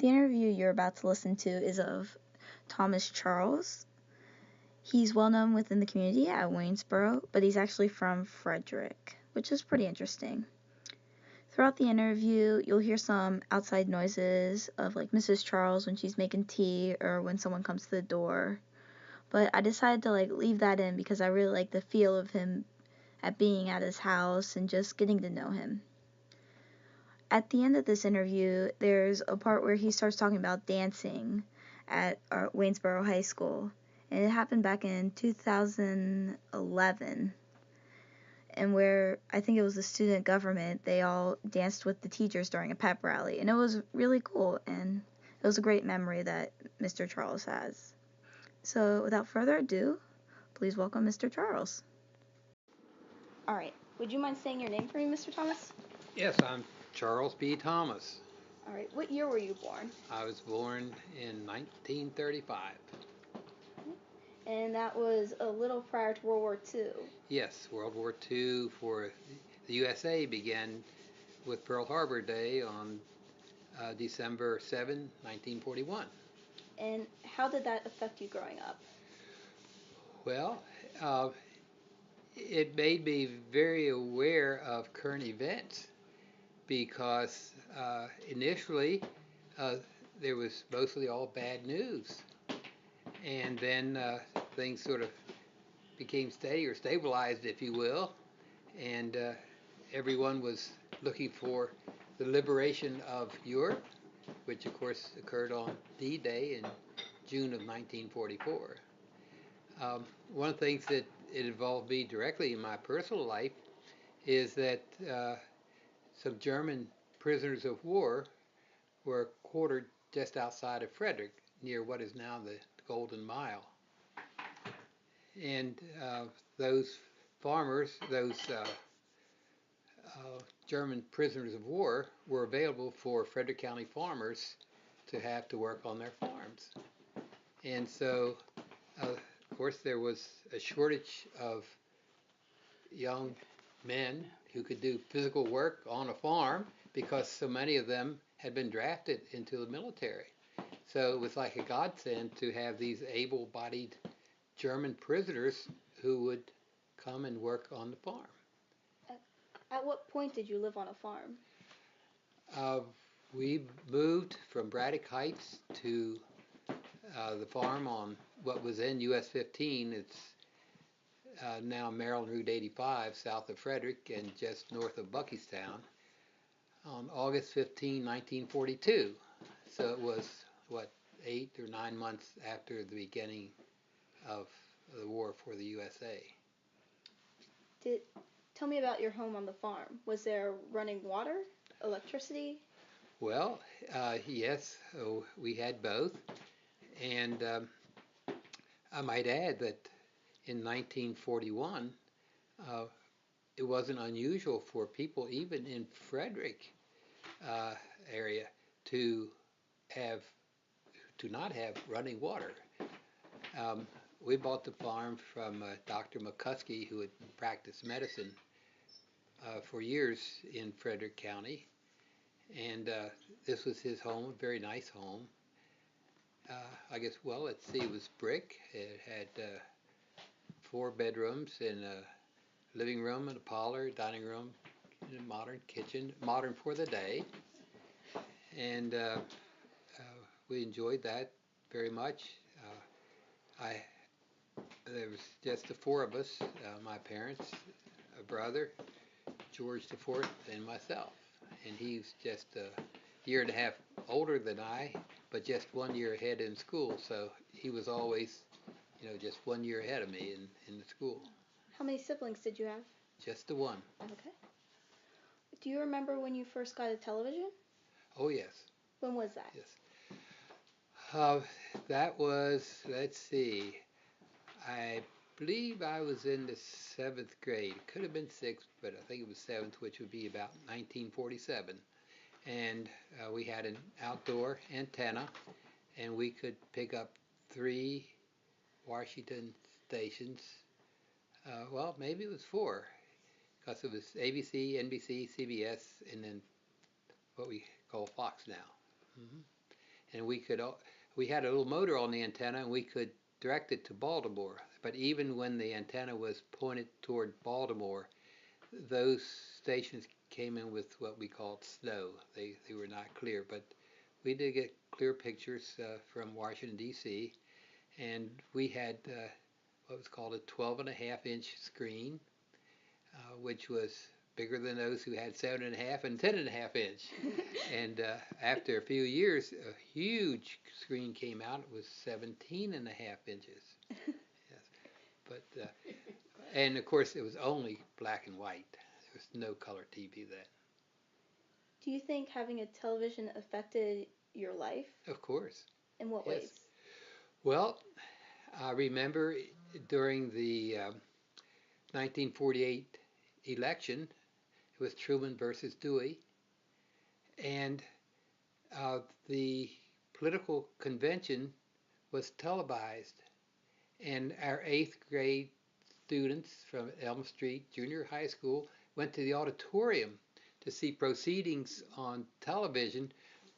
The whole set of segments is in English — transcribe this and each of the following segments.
The interview you're about to listen to is of Thomas Charles. He's well known within the community at Waynesboro, but he's actually from Frederick, which is pretty interesting. Throughout the interview, you'll hear some outside noises of like Mrs. Charles when she's making tea or when someone comes to the door. But I decided to leave that in because I really like the feel of him at being at his house and just getting to know him. At the end of this interview, there's a part where he starts talking about dancing at Waynesboro High School, and it happened back in 2011, and where I think it was the student government, they all danced with the teachers during a pep rally, and it was really cool, and it was a great memory that Mr. Charles has. So without further ado, please welcome Mr. Charles. All right. Would you mind saying your name for me, Mr. Thomas? Yes, I'm Charles B. Thomas. All right. What year were you born? I was born in 1935. And that was a little prior to World War II. Yes, World War II for the USA began with Pearl Harbor Day on December 7, 1941. And how did that affect you growing up? Well, it made me very aware of current events because initially there was mostly all bad news. And then things sort of became steady or stabilized, if you will, and everyone was looking for the liberation of Europe, which of course occurred on D-Day in June of 1944. One of the things that it involved me directly in my personal life is that some German prisoners of war were quartered just outside of Frederick, near what is now the Golden Mile. And those farmers, those German prisoners of war, were available for Frederick County farmers to have to work on their farms. And so, of course, there was a shortage of young men who could do physical work on a farm because so many of them had been drafted into the military. So it was like a godsend to have these able-bodied German prisoners who would come and work on the farm. At what point did you live on a farm? We moved from Braddock Heights to the farm on what was then US 15. It's now Maryland Route 85, south of Frederick and just north of Buckystown, on August 15, 1942. So it was, 8 or 9 months after the beginning of the war for the USA. Tell me about your home on the farm. Was there running water, electricity? Well, yes, we had both. And I might add that in 1941, it wasn't unusual for people, even in Frederick area, to not have running water. We bought the farm from Dr. McCuskey, who had practiced medicine for years in Frederick County, and this was his home, a very nice home. I guess, well, let's see, it was brick. It had 4 bedrooms and a living room and a parlor, dining room, and a modern kitchen, modern for the day. And we enjoyed that very much. There was just the 4 of us, my parents, a brother, George IV, and myself. And he's just a year and a half older than I, but just 1 year ahead in school. So he was always, just 1 year ahead of me in the school. How many siblings did you have? Just the one. Okay. Do you remember when you first got a television? Oh, yes. When was that? Yes. That was, let's see, I believe I was in the 7th grade. It could have been 6th, but I think it was 7th, which would be about 1947. And we had an outdoor antenna, and we could pick up 3 Washington stations. Well, maybe it was 4, because it was ABC, NBC, CBS, and then what we call Fox now. and we had a little motor on the antenna, and we could direct it to Baltimore. But even when the antenna was pointed toward Baltimore, those stations came in with what we called snow. They were not clear, but we did get clear pictures from Washington, D.C., and we had what was called a 12.5-inch screen, which was bigger than those who had 7.5 and 10.5 inch. And after a few years, a huge screen came out. It was 17.5 inches. Yes, but and of course it was only black and white. There was no color TV then. Do you think having a television affected your life? Of course. In what Yes. ways? Well, I remember during the 1948 election, it was Truman versus Dewey, and the political convention was televised, and our 8th grade students from Elm Street Junior High School went to the auditorium to see proceedings on television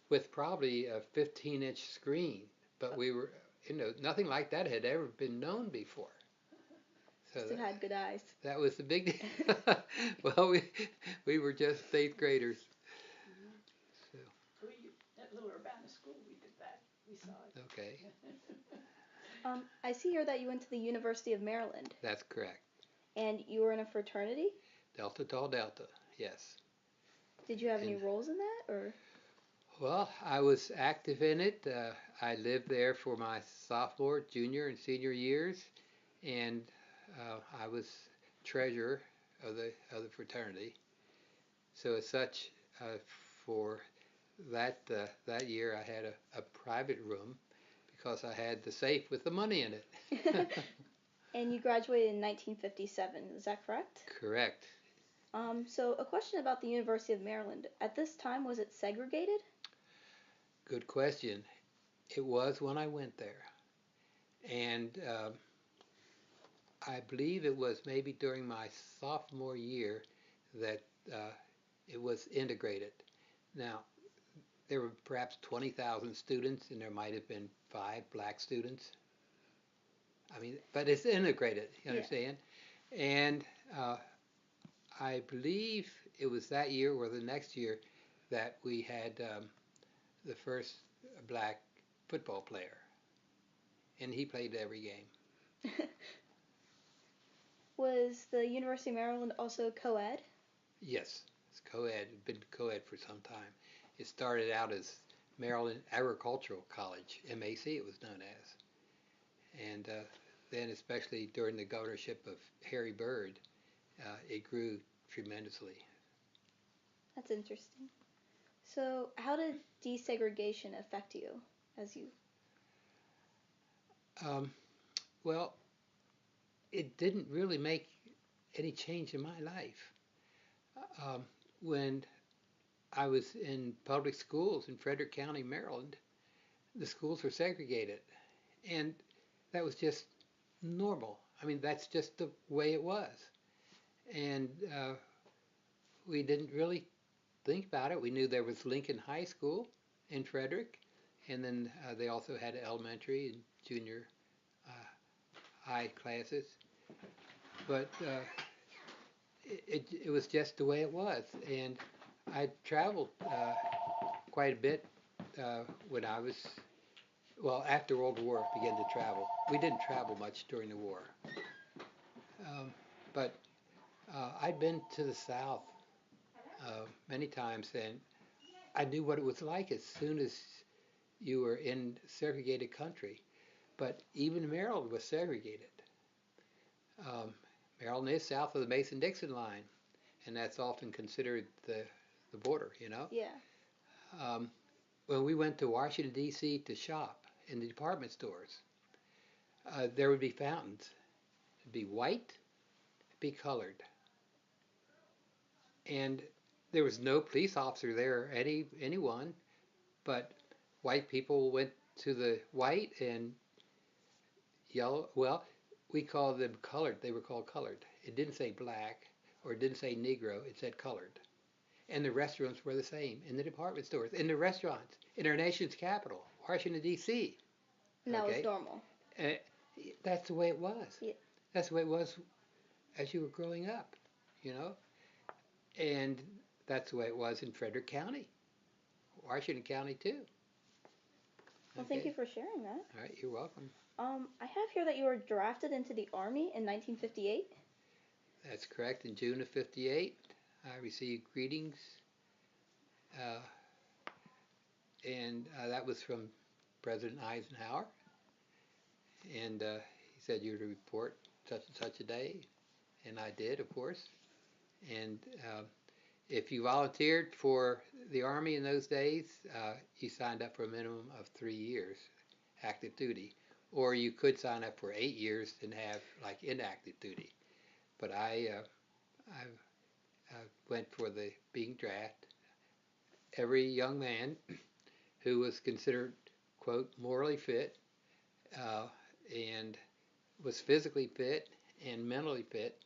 with probably a 15-inch screen. But we were, nothing like that had ever been known before. So Must have had good eyes. that was the big deal. Well, we were just 8th graders. So. At Little Urbana School, we did that. We saw it. Okay. I see here that you went to the University of Maryland. That's correct. And you were in a fraternity? Delta Tau Delta, yes. Did you have any roles in that, or? Well, I was active in it. I lived there for my sophomore, junior, and senior years, and I was treasurer of the fraternity. So as such, for that year, I had a private room because I had the safe with the money in it. And you graduated in 1957, is that correct? Correct. So a question about the University of Maryland. At this time, was it segregated? Good question. It was when I went there. And I believe it was maybe during my sophomore year that it was integrated. Now, there were perhaps 20,000 students, and there might have been 5 black students. I mean, but it's integrated, you understand? Yeah. And I believe it was that year or the next year that we had the first black football player, and he played every game. Was the University of Maryland also co-ed? Yes, it's co-ed. It's been co-ed for some time. It started out as Maryland Agricultural College, MAC it was known as. And then especially during the governorship of Harry Byrd, it grew tremendously. That's interesting. So how did desegregation affect you as you? Well, it didn't really make any change in my life. When I was in public schools in Frederick County, Maryland, the schools were segregated, and that was just normal. I mean, that's just the way it was. And we didn't really think about it. We knew there was Lincoln High School in Frederick, and then they also had elementary and junior high classes. But it was just the way it was. And I traveled quite a bit when I was, well, after World War, I began to travel. We didn't travel much during the war. But I'd been to the South many times, and I knew what it was like as soon as you were in segregated country. But even Maryland was segregated. Maryland is south of the Mason-Dixon line, and that's often considered the border, you know? Yeah. When we went to Washington, D.C. to shop in the department stores, there would be fountains. It'd be white, it'd be colored. And there was no police officer there, anyone, but white people went to the white and yellow. Well, we called them colored. They were called colored. It didn't say black or it didn't say Negro. It said colored. And the restaurants were the same in the department stores. In the restaurants, in our nation's capital, Washington, D.C. And that was Okay? normal. Uh, that's the way it was. Yeah. That's the way it was as you were growing up, you know? And that's the way it was in Frederick County, Washington County, too. Well, thank you for sharing that. All right, you're welcome. I have here that you were drafted into the Army in 1958. That's correct. In June of '58, I received greetings, uh, and that was from President Eisenhower. And he said you're to report such and such a day, and I did, of course. And if you volunteered for the Army in those days, you signed up for a minimum of 3 years active duty, or you could sign up for 8 years and have like inactive duty. But I went for the being draft. Every young man who was considered, quote, morally fit and was physically fit and mentally fit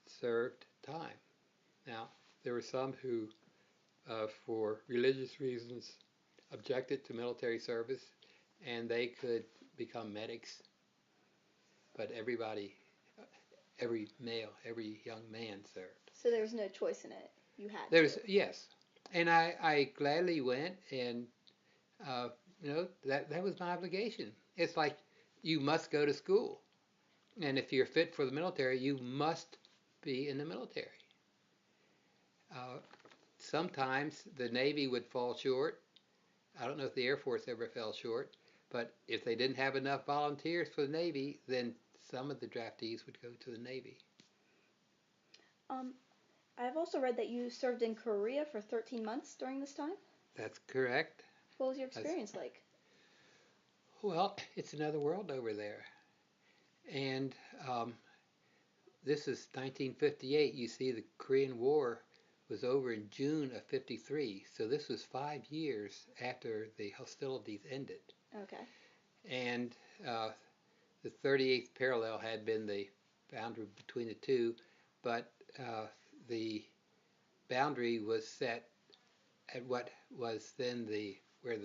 served time. Now, there were some who, for religious reasons, objected to military service, and they could become medics. But everybody, every male, every young man served. So there was no choice in it. You had There's to. yes, and I gladly went, and that was my obligation. It's like you must go to school, and if you're fit for the military, you must be in the military. Sometimes the Navy would fall short. I don't know if the Air Force ever fell short, but if they didn't have enough volunteers for the Navy, then some of the draftees would go to the Navy. I've also read that you served in Korea for 13 months during this time. That's correct. What was your experience like? Well, it's another world over there. And this is 1958. You see, the Korean War was over in June of '53. So this was 5 years after the hostilities ended. Okay. And the 38th parallel had been the boundary between the two, but the boundary was set at what was then where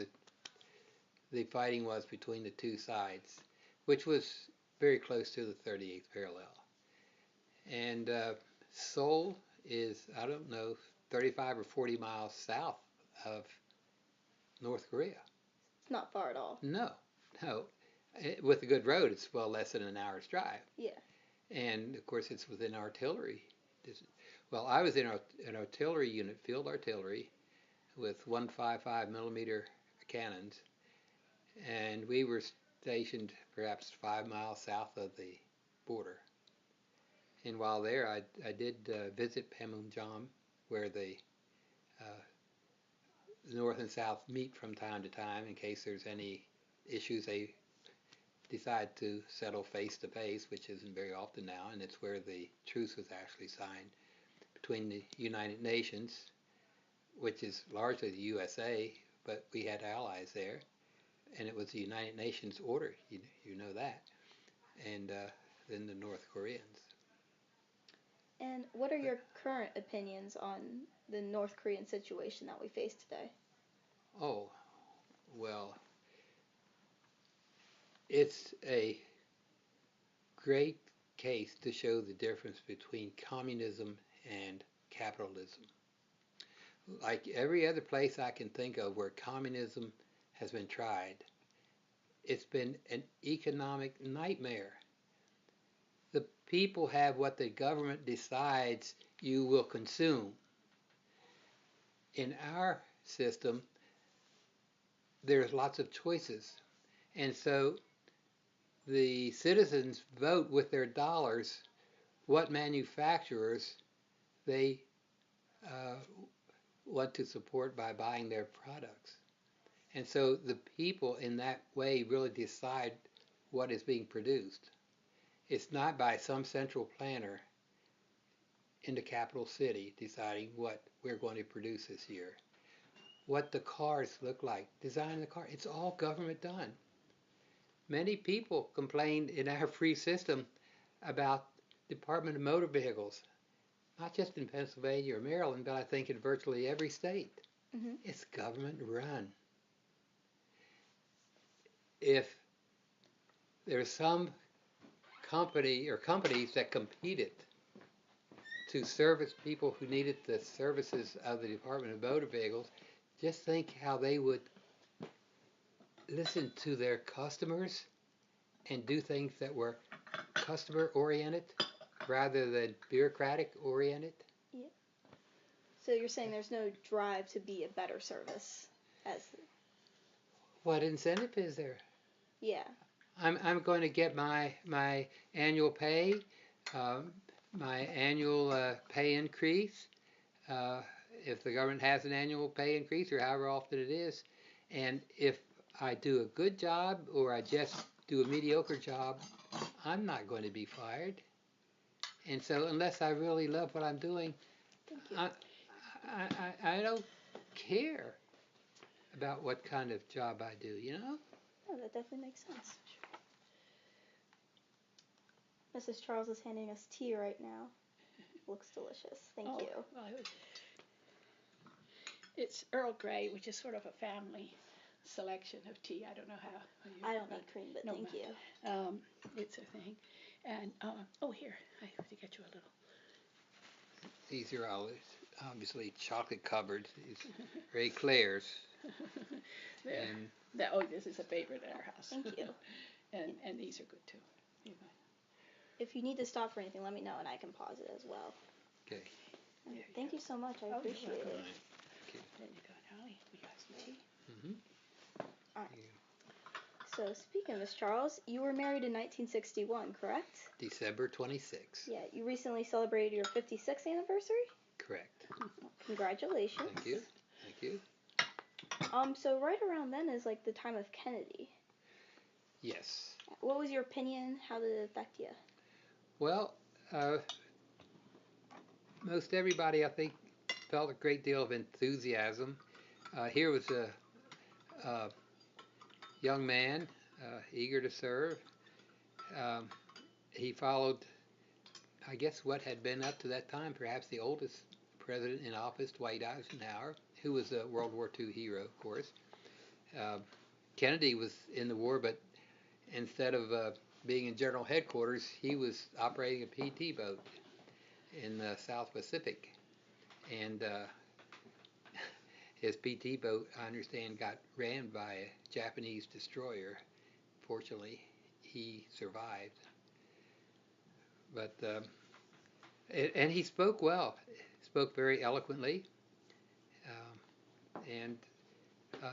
the fighting was between the two sides, which was very close to the 38th parallel. And Seoul is, I don't know, 35 or 40 miles south of North Korea. It's not far at all. No. With a good road, it's well less than an hour's drive. Yeah. And of course, it's within artillery. Well, I was in an artillery unit, field artillery, with 155 millimeter cannons, and we were stationed perhaps 5 miles south of the border. And while there, I did visit Panmunjom, where the North and South meet from time to time in case there's any issues they decide to settle face to face, which isn't very often now, and it's where the truce was actually signed between the United Nations, which is largely the USA, but we had allies there, and it was the United Nations order, you know that, and then the North Koreans. And what are your current opinions on the North Korean situation that we face today? Oh, well, it's a great case to show the difference between communism and capitalism. Like every other place I can think of where communism has been tried, it's been an economic nightmare. The people have what the government decides you will consume. In our system, there's lots of choices. And so the citizens vote with their dollars what manufacturers they want to support by buying their products. And so the people in that way really decide what is being produced. It's not by some central planner in the capital city deciding what we're going to produce this year. What the cars look like, designing the car, it's all government done. Many people complained in our free system about Department of Motor Vehicles, not just in Pennsylvania or Maryland, but I think in virtually every state. Mm-hmm. It's government run. if there's some company or companies that competed to service people who needed the services of the Department of Motor Vehicles, just think how they would listen to their customers and do things that were customer oriented rather than bureaucratic oriented. Yeah. So you're saying there's no drive to be a better service as What incentive is there? yeah. I'm going to get my annual pay, my annual pay increase, if the government has an annual pay increase or however often it is, and if I do a good job or I just do a mediocre job, I'm not going to be fired. And so unless I really love what I'm doing, Thank you. I don't care about what kind of job I do, you know? Oh, that definitely makes sense. Mrs. Charles is handing us tea right now. Looks delicious. Thank you. Well, it's Earl Grey, which is sort of a family selection of tea. I don't know how. I don't need cream, but no, thank you. It's a thing. And, oh, here, I have to get you a little. These are all obviously chocolate covered. These are eclairs. And Oh, this is a favorite at our house. Thank you. and these are good too. You know. If you need to stop for anything, let me know and I can pause it as well. okay. Yeah, Thank you so much. I appreciate it. There you go, Holly. We got some tea. Mm-hmm. All right. So speaking of Miss Charles, you were married in 1961, correct? December 26th. Yeah. You recently celebrated your 56th anniversary. Correct. Well, congratulations. Thank you. Thank you. So right around then is like the time of Kennedy. Yes. What was your opinion? How did it affect you? Well, most everybody, I think, felt a great deal of enthusiasm. Here was a young man, eager to serve. He followed, I guess, what had been up to that time, perhaps the oldest president in office, Dwight Eisenhower, who was a World War II hero, of course. Kennedy was in the war, but instead of being in General Headquarters, he was operating a PT boat in the South Pacific. And his PT boat, I understand, got rammed by a Japanese destroyer. Fortunately, he survived. But and he spoke well, spoke very eloquently, and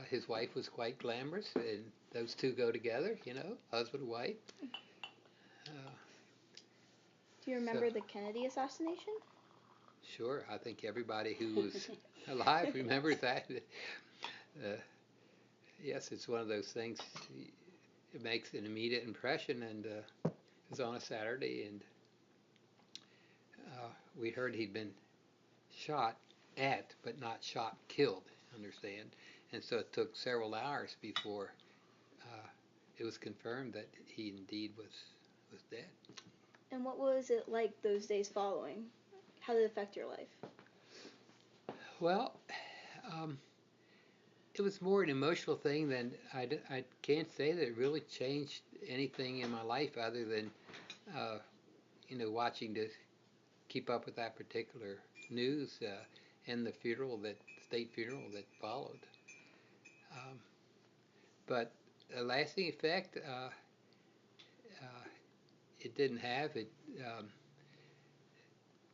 his wife was quite glamorous, and those two go together, you know, husband and wife. Do you remember the Kennedy assassination? Sure, I think everybody who was alive remembers that. Yes, it's one of those things. It makes an immediate impression, and it was on a Saturday, and we heard he'd been shot at, but not shot, killed, understand? And so it took several hours before it was confirmed that he indeed was dead. And what was it like those days following? How did it affect your life? Well, it was more an emotional thing than I can't say that it really changed anything in my life other than, you know, watching to keep up with that particular news and the state funeral that followed. But a lasting effect, it didn't have.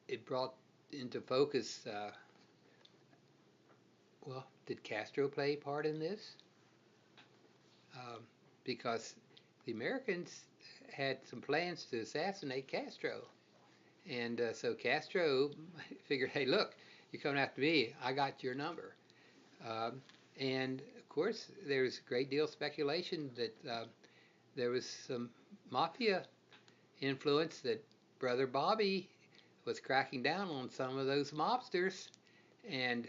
It brought into focus, well, did Castro play a part in this? Because the Americans had some plans to assassinate Castro. And so Castro figured, hey, look, you're coming after me, I got your number. And of course, there's a great deal of speculation that there was some mafia influence, that Brother Bobby was cracking down on some of those mobsters, and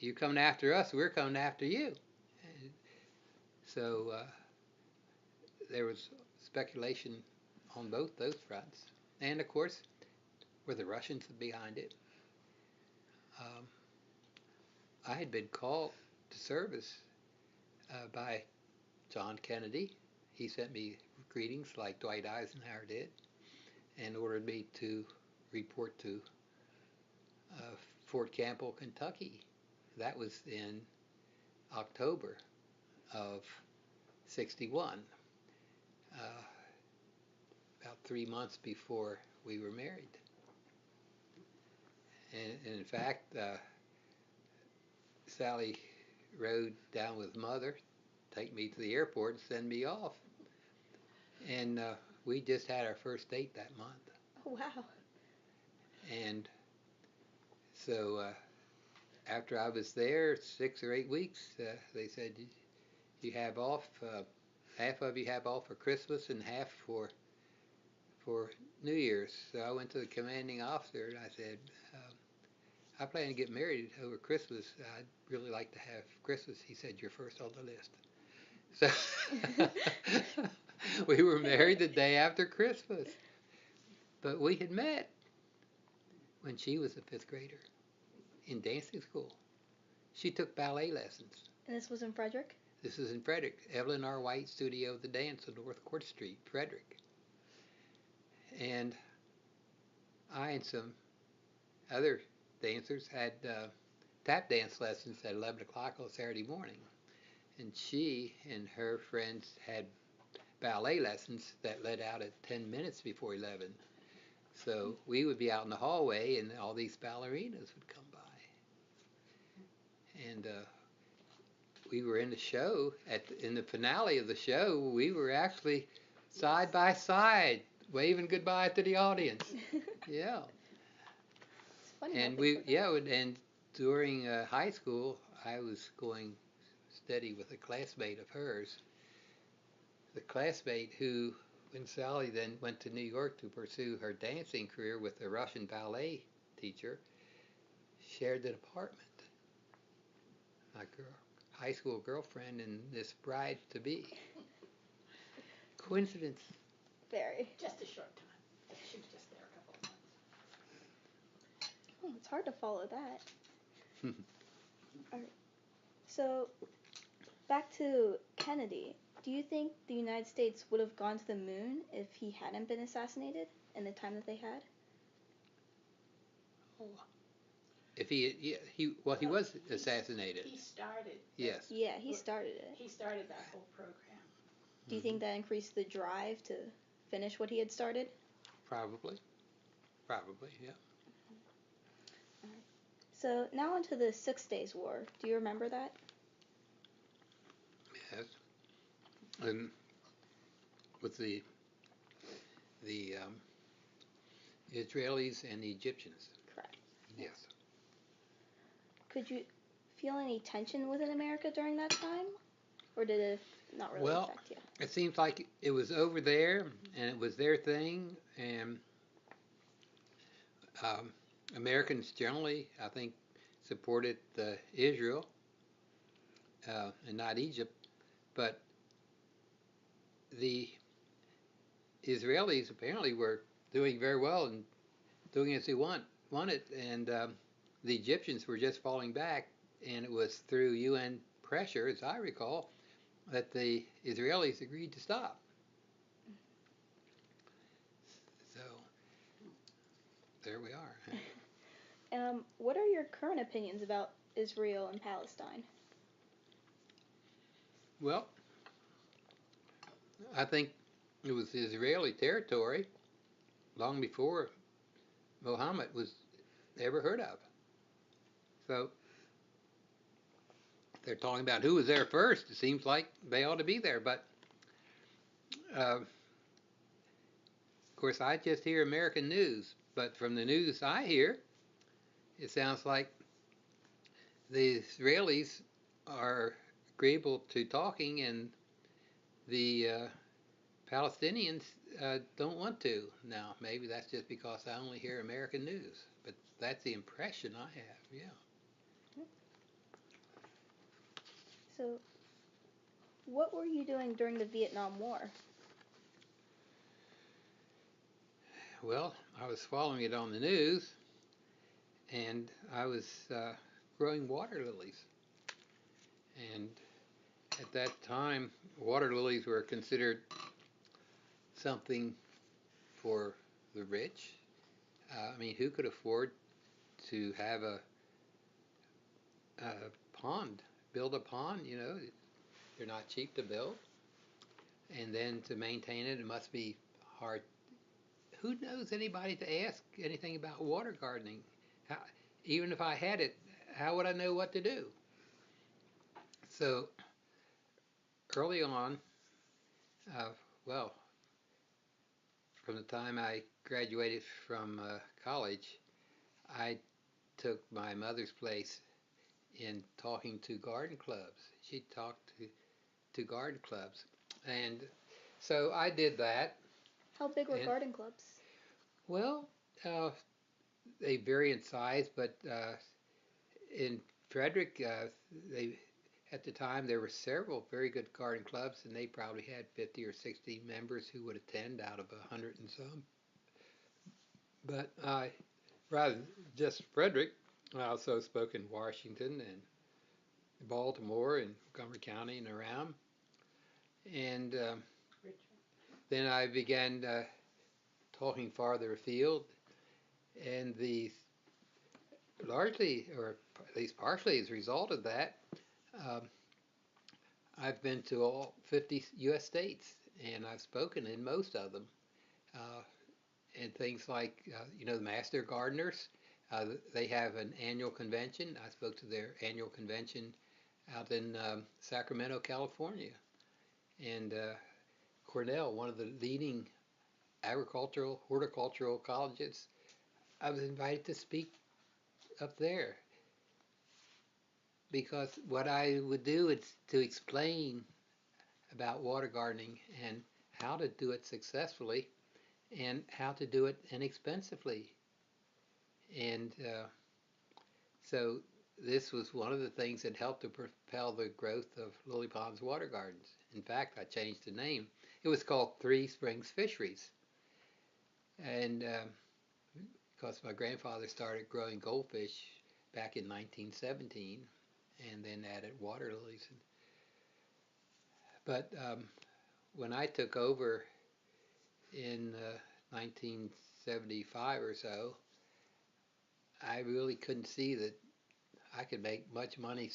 you're coming after us, we're coming after you. And so there was speculation on both those fronts. And of course, were the Russians behind it? I had been called to service by John Kennedy. He sent me greetings like Dwight Eisenhower did and ordered me to report to Fort Campbell, Kentucky. That was in October of '61, about 3 months before we were married. And in fact, Sally rode down with Mother, take me to the airport and send me off. And we just had our first date that month. Oh, wow. And so after I was there 6 or 8 weeks, they said, you have off, half of you have off for Christmas and half for New Year's. So I went to the commanding officer and I said, I plan to get married over Christmas. I'd really like to have Christmas. He said, you're first on the list. So we were married the day after Christmas. But we had met when she was a 5th grader in dancing school. She took ballet lessons. And this was in Frederick? This is in Frederick. Evelyn R. White Studio of the Dance on North Court Street, Frederick. And I and some other dancers had tap dance lessons at 11 o'clock on Saturday morning. And she and her friends had ballet lessons that let out at 10 minutes before 11. So we would be out in the hallway and all these ballerinas would come by. And we were in the show, in the finale of the show, we were actually side by side, waving goodbye to the audience. Yeah. It's funny. And and during high school, I was going steady with a classmate of hers. The classmate who, when Sally then went to New York to pursue her dancing career with a Russian ballet teacher, shared an apartment. My high school girlfriend and this bride-to-be. Coincidence. Very. Just a short time. She was just there a couple of months. It's hard to follow that. All right. So, back to Kennedy. Do you think the United States would have gone to the moon if he hadn't been assassinated in the time that they had? If he was assassinated. He started. Yes. Yeah, he started it. He started that whole program. Do you think that increased the drive to finish what he had started? Probably, yeah. So now onto the 6 Days War. Do you remember that? Yes. With the Israelis and the Egyptians. Correct. Yes. Could you feel any tension within America during that time? Or did it not really affect you? It seems like it was over there, and it was their thing, and Americans generally, I think, supported Israel and not Egypt, but the Israelis apparently were doing very well and doing as they wanted, and the Egyptians were just falling back, and it was through UN pressure, as I recall, that the Israelis agreed to stop. So there we are. What are your current opinions about Israel and Palestine? Well, I think it was Israeli territory long before Muhammad was ever heard of. So they're talking about who was there first. It seems like they ought to be there, but of course I just hear American news. But from the news I hear, it sounds like the Israelis are agreeable to talking, and the Palestinians don't want to. Now, maybe that's just because I only hear American news, but that's the impression I have, yeah. So, what were you doing during the Vietnam War? Well, I was following it on the news, and I was growing water lilies. And at that time, water lilies were considered something for the rich. I mean, who could afford to have a pond, build a pond? You know, they're not cheap to build, and then to maintain it, it must be hard. Who knows anybody to ask anything about water gardening? How, even if I had it, how would I know what to do? So early on, uh, well, from the time I graduated from college, I took my mother's place in talking to garden clubs. She talked to garden clubs. And so I did that. How big were And, garden clubs? well, uh, they vary in size, but in Frederick, they at the time there were several very good garden clubs, and they probably had 50 or 60 members who would attend out of 100 and some. But rather than just Frederick, I also spoke in Washington and Baltimore and Montgomery County and around. And then I began talking farther afield, and the largely, or at least partially as a result of that, um, I've been to all 50 U.S. states, and I've spoken in most of them. Uh, and things like, the Master Gardeners, they have an annual convention. I spoke to their annual convention out in Sacramento, California. And Cornell, one of the leading agricultural, horticultural colleges, I was invited to speak up there because what I would do is to explain about water gardening and how to do it successfully and how to do it inexpensively. And so this was one of the things that helped to propel the growth of Lily Pond's Water Gardens. In fact, I changed the name. It was called Three Springs Fisheries. And because my grandfather started growing goldfish back in 1917 and then added water lilies. But when I took over in 1975 or so, I really couldn't see that I could make much money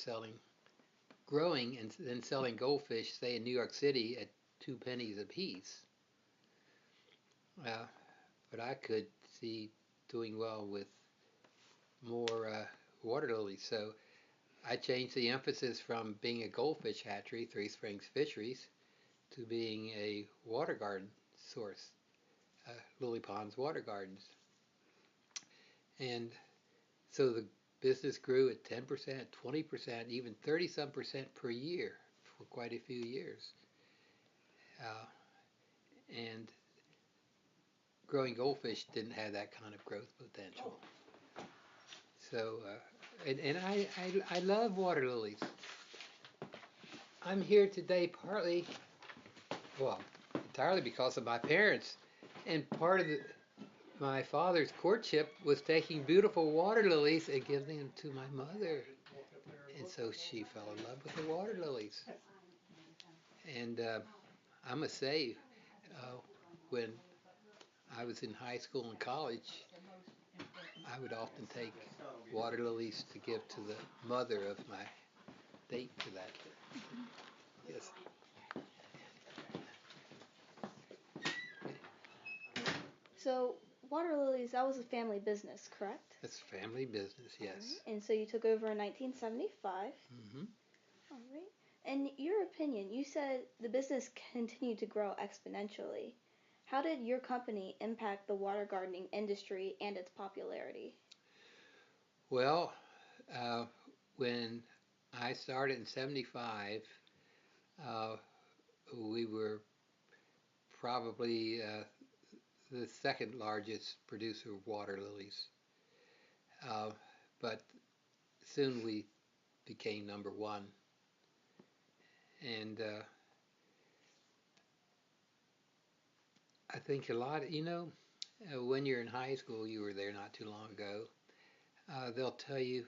growing and then selling goldfish, say in New York City, at 2 pennies a piece. But I could see doing well with more water lilies. So I changed the emphasis from being a goldfish hatchery, Three Springs Fisheries, to being a water garden source, Lily Pond's Water Gardens. And so the business grew at 10%, 20%, even 30-some% per year for quite a few years. Uh, and growing goldfish didn't have that kind of growth potential. So, and I love water lilies. I'm here today partly, well, entirely because of my parents. And part of my father's courtship was taking beautiful water lilies and giving them to my mother. And so she fell in love with the water lilies. And I must say, when I was in high school and college, I would often take water lilies to give to the mother of my date to that. Yes. So, water lilies, that was a family business, correct? It's family business, yes. And so you took over in 1975. Mm-hmm. All right. In your opinion, you said the business continued to grow exponentially. How did your company impact the water gardening industry and its popularity? Well, uh, when I started in 75, uh, we were probably the second largest producer of water lilies. Uh, but soon we became number one. And I think a lot, when you're in high school, you were there not too long ago, they'll tell you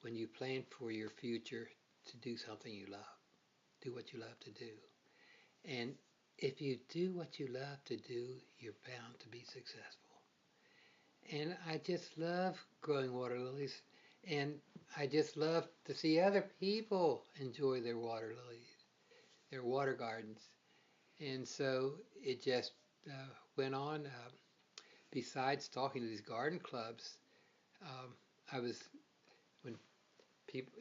when you plan for your future to do something you love. do what you love to do. And if you do what you love to do, you're bound to be successful. And I just love growing water lilies. And I just love to see other people enjoy their water lilies, their water gardens. And so it just went on. Besides talking to these garden clubs, I was, when people,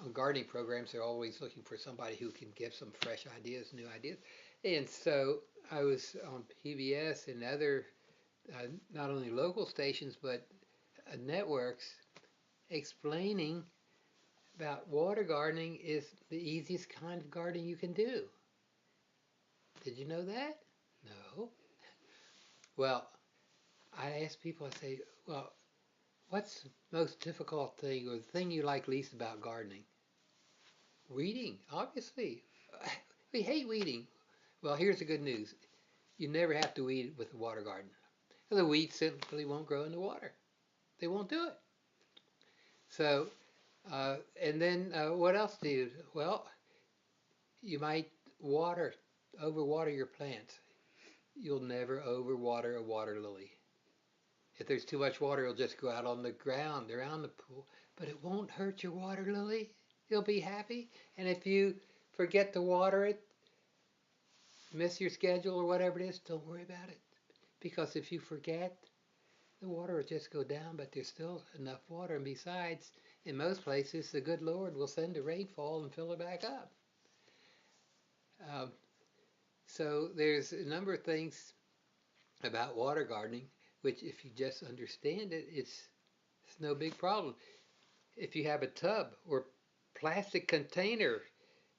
on gardening programs, they're always looking for somebody who can give some fresh ideas, new ideas. And so I was on PBS and other, not only local stations, but networks explaining about water gardening is the easiest kind of gardening you can do. Did you know that? No. Well, I ask people, I say, well, what's the most difficult thing or the thing you like least about gardening? Weeding, obviously. We hate weeding. Well, here's the good news. You never have to weed with a water garden. The weeds simply won't grow in the water. They won't do it. So, and then what else do you, well, you might overwater your plants. You'll never overwater a water lily. If there's too much water, it'll just go out on the ground around the pool. But it won't hurt your water lily. You'll be happy. And if you forget to water it, miss your schedule or whatever it is, don't worry about it. Because if you forget, the water will just go down, but there's still enough water. And besides, in most places, the good Lord will send a rainfall and fill it back up. So there's a number of things about water gardening, which if you just understand it, it's no big problem. If you have a tub or plastic container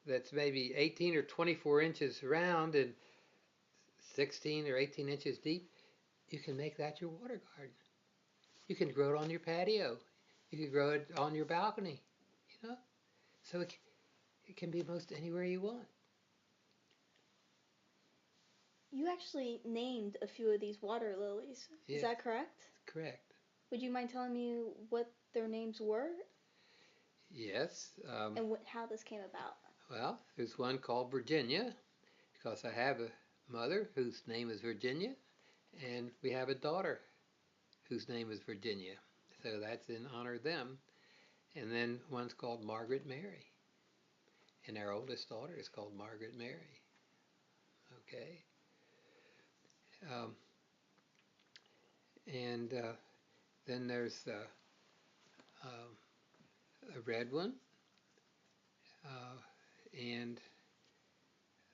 that's maybe 18 or 24 inches round and 16 or 18 inches deep, you can make that your water garden. You can grow it on your patio. You can grow it on your balcony, So it can be most anywhere you want. You actually named a few of these water lilies. Yeah. Is that correct? Correct. Would you mind telling me what their names were? Yes. And how this came about? Well, there's one called Virginia, because I have a mother whose name is Virginia, and we have a daughter whose name is Virginia. So that's in honor of them. And then one's called Margaret Mary. And our oldest daughter is called Margaret Mary. Okay. And then there's a red one, and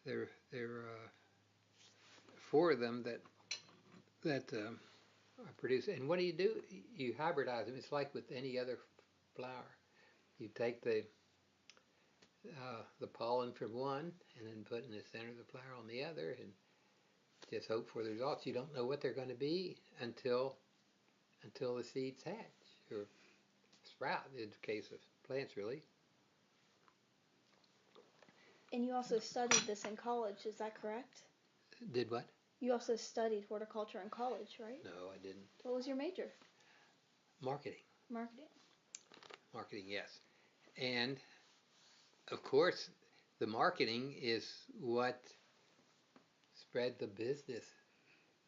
there are 4 of them that are produced. And what do? You hybridize them. It's like with any other flower. You take the pollen from one and then put in the center of the flower on the other, and just hope for the results. You don't know what they're going to be until the seeds hatch or sprout, in the case of plants, really. And you also studied this in college, is that correct? Did what? You also studied horticulture in college, right? No, I didn't. What was your major? Marketing. Marketing, yes. And, of course, the marketing is what spread the business.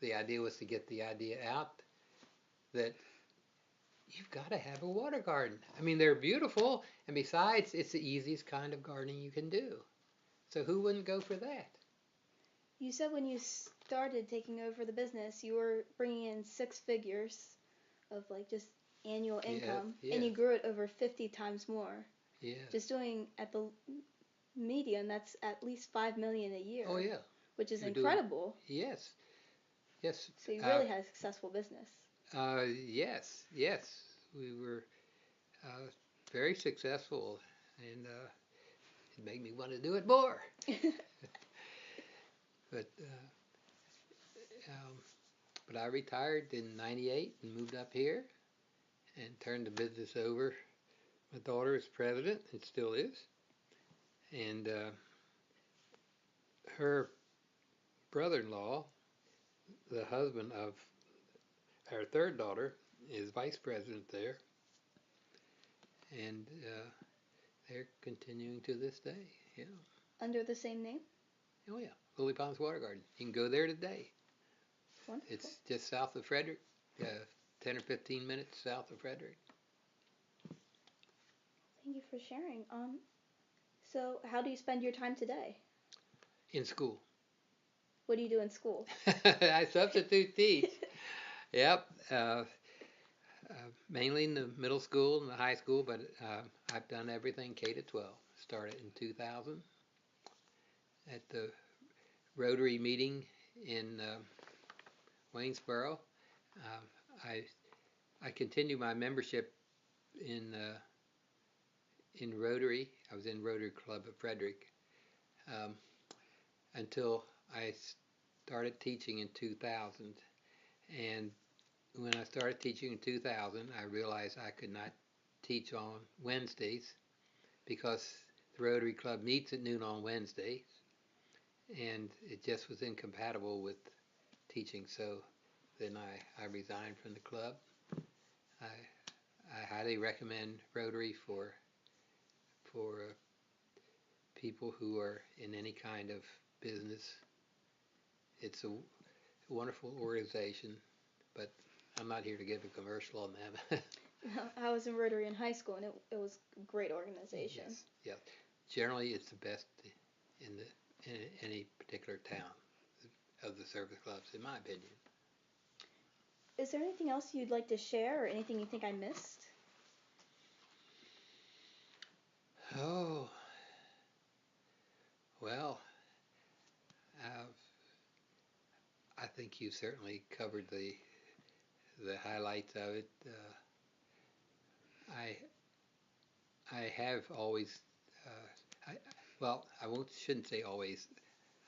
The idea was to get the idea out that you've got to have a water garden. I mean, they're beautiful, and besides, it's the easiest kind of gardening you can do. So who wouldn't go for that? You said when you started taking over the business, you were bringing in 6 figures of just annual income, yes. And you grew it over 50 times more. Yeah. Just doing at the median, that's at least $5 million a year. Oh yeah. Which is incredible. Yes. So you really had a successful business. Yes. We were very successful, and it made me want to do it more. But I retired in '98 and moved up here and turned the business over. My daughter is president, and still is. And her brother-in-law, the husband of our 3rd daughter, is vice president there. And they're continuing to this day. Yeah. Under the same name? Oh yeah, Lily Ponds Water Garden. You can go there today. Wonderful. It's just south of Frederick, 10 or 15 minutes south of Frederick. Thank you for sharing. So how do you spend your time today? In school. What do you do in school? I substitute teach. Yep. Mainly in the middle school and the high school, but I've done everything K to 12. Started in 2000 at the Rotary meeting in Waynesboro. I I continue my membership in Rotary. I was in Rotary Club of Frederick um, until I started teaching in 2000. And when I started teaching in 2000, I realized I could not teach on Wednesdays because the Rotary Club meets at noon on Wednesdays, and it just was incompatible with teaching. So then I resigned from the club. I highly recommend Rotary for people who are in any kind of business. It's a wonderful organization, but I'm not here to give a commercial on them. I was in Rotary in high school, and it was a great organization. Yes, yeah. Generally, it's the best in any particular town of the service clubs, in my opinion. Is there anything else you'd like to share, or anything you think I missed? Oh, well, uh, I think you certainly covered the highlights of it. I I have always, I won't shouldn't say always.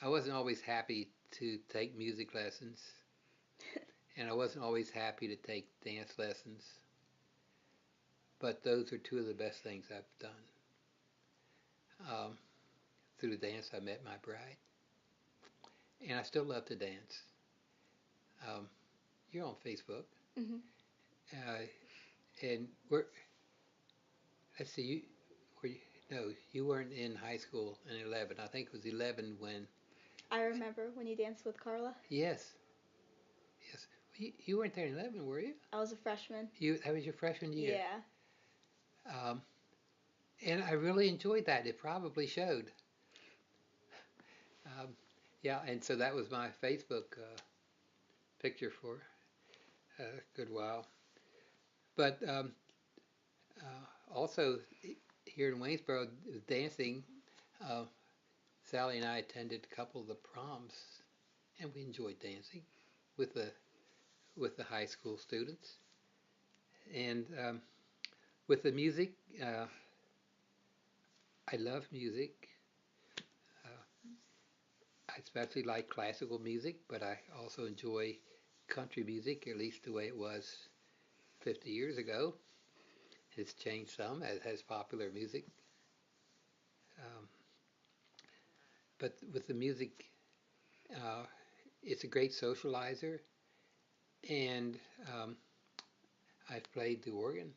I wasn't always happy to take music lessons, and I wasn't always happy to take dance lessons. But those are two of the best things I've done. Um, through dance, I met my bride, and I still love to dance. Um, you're on Facebook, Mm-hmm. uh, and we're let's see, were you, no, you weren't in high school in 11. I think it was 11 when. I remember when you danced with Carla. Yes, yes. You weren't there in 11, were you? I was a freshman. That was your freshman year. Yeah. And I really enjoyed that. It probably showed. Um, yeah, and so that was my Facebook picture for a good while. But also here in Waynesboro, dancing. Uh, Sally and I attended a couple of the proms, and we enjoyed dancing with the high school students. And with the music, I love music. I especially like classical music, but I also enjoy country music, at least the way it was 50 years ago. It's changed some, as has popular music. Um, but with the music, uh, it's a great socializer, and I've played the organ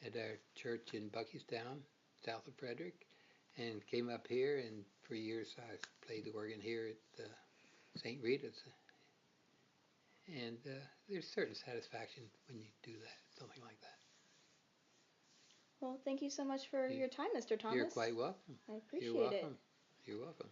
at our church in Buckystown, south of Frederick, and came up here, and for years I played the organ here at St. Rita's. And there's certain satisfaction when you do that, something like that. Well, thank you so much for your time, Mr. Thomas. You're quite welcome. I appreciate You're welcome. it. You're welcome.